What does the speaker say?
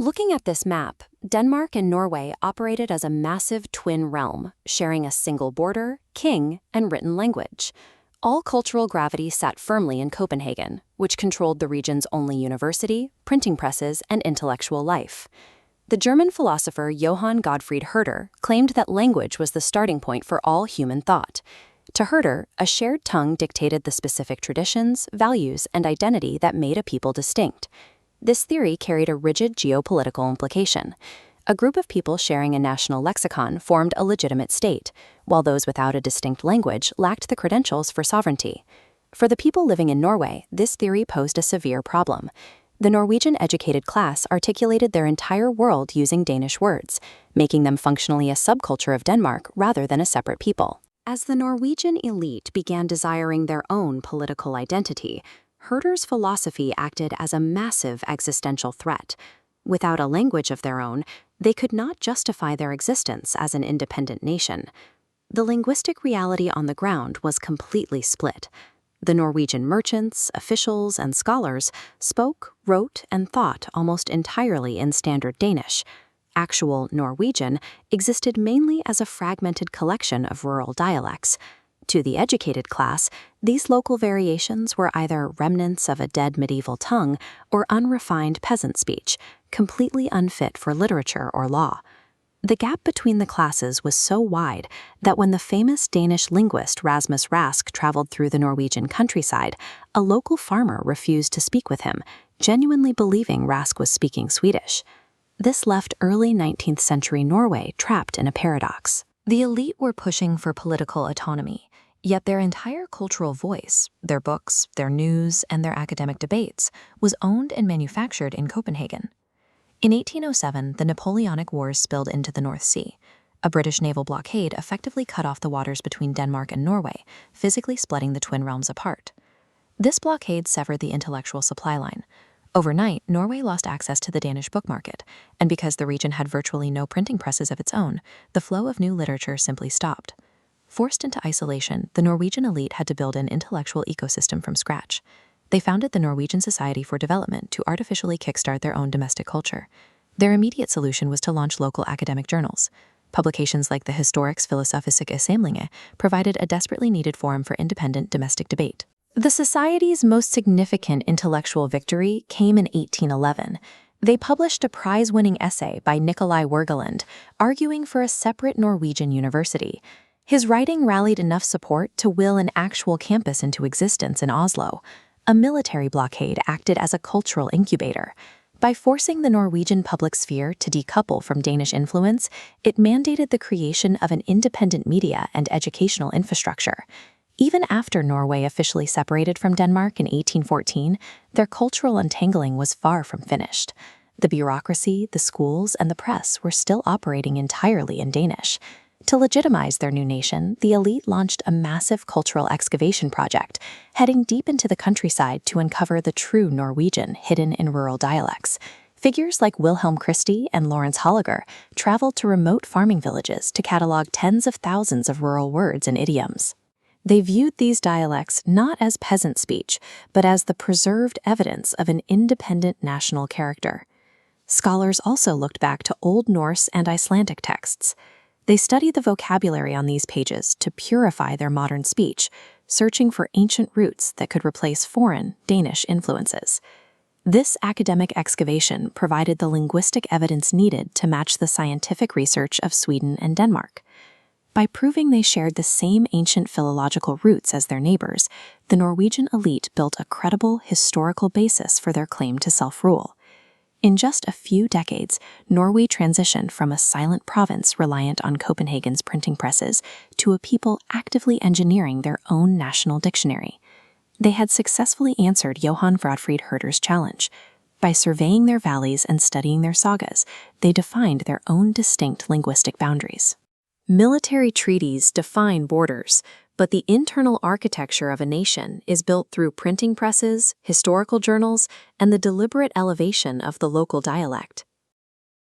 Looking at this map, Denmark and Norway operated as a massive twin realm, sharing a single border, king, and written language. All cultural gravity sat firmly in Copenhagen, which controlled the region's only university, printing presses, and intellectual life. The German philosopher Johann Gottfried Herder claimed that language was the starting point for all human thought. To Herder, a shared tongue dictated the specific traditions, values, and identity that made a people distinct. This theory carried a rigid geopolitical implication. A group of people sharing a national lexicon formed a legitimate state, while those without a distinct language lacked the credentials for sovereignty. For the people living in Norway, this theory posed a severe problem. The Norwegian educated class articulated their entire world using Danish words, making them functionally a subculture of Denmark rather than a separate people. As the Norwegian elite began desiring their own political identity, Herder's philosophy acted as a massive existential threat. Without a language of their own, they could not justify their existence as an independent nation. The linguistic reality on the ground was completely split. The Norwegian merchants, officials, and scholars spoke, wrote, and thought almost entirely in standard Danish. Actual Norwegian existed mainly as a fragmented collection of rural dialects. To the educated class, these local variations were either remnants of a dead medieval tongue or unrefined peasant speech, completely unfit for literature or law. The gap between the classes was so wide that when the famous Danish linguist Rasmus Rask traveled through the Norwegian countryside, a local farmer refused to speak with him, genuinely believing Rask was speaking Swedish. This left early 19th century Norway trapped in a paradox. The elite were pushing for political autonomy, yet their entire cultural voice, their books, their news, and their academic debates, was owned and manufactured in Copenhagen. In 1807, the Napoleonic Wars spilled into the North Sea. A British naval blockade effectively cut off the waters between Denmark and Norway, physically splitting the twin realms apart. This blockade severed the intellectual supply line. Overnight, Norway lost access to the Danish book market, and because the region had virtually no printing presses of its own, the flow of new literature simply stopped. Forced into isolation, the Norwegian elite had to build an intellectual ecosystem from scratch. They founded the Norwegian Society for Development to artificially kickstart their own domestic culture. Their immediate solution was to launch local academic journals. Publications like the Historisk-philosophiske Samlinger provided a desperately needed forum for independent domestic debate. The Society's most significant intellectual victory came in 1811. They published a prize-winning essay by Nicolai Wergeland, arguing for a separate Norwegian university. His writing rallied enough support to will an actual campus into existence in Oslo. A military blockade acted as a cultural incubator. By forcing the Norwegian public sphere to decouple from Danish influence, it mandated the creation of an independent media and educational infrastructure. Even after Norway officially separated from Denmark in 1814, their cultural untangling was far from finished. The bureaucracy, the schools, and the press were still operating entirely in Danish. To legitimize their new nation, the elite launched a massive cultural excavation project, heading deep into the countryside to uncover the true Norwegian hidden in rural dialects. Figures like Wilhelm Christie and Lawrence Holliger traveled to remote farming villages to catalog tens of thousands of rural words and idioms. They viewed these dialects not as peasant speech, but as the preserved evidence of an independent national character. Scholars also looked back to Old Norse and Icelandic texts. They studied the vocabulary on these pages to purify their modern speech, searching for ancient roots that could replace foreign, Danish influences. This academic excavation provided the linguistic evidence needed to match the scientific research of Sweden and Denmark. By proving they shared the same ancient philological roots as their neighbors, the Norwegian elite built a credible historical basis for their claim to self-rule. In just a few decades, Norway transitioned from a silent province reliant on Copenhagen's printing presses to a people actively engineering their own national dictionary. They had successfully answered Johann Gottfried Herder's challenge. By surveying their valleys and studying their sagas, they defined their own distinct linguistic boundaries. Military treaties define borders, but the internal architecture of a nation is built through printing presses, historical journals, and the deliberate elevation of the local dialect.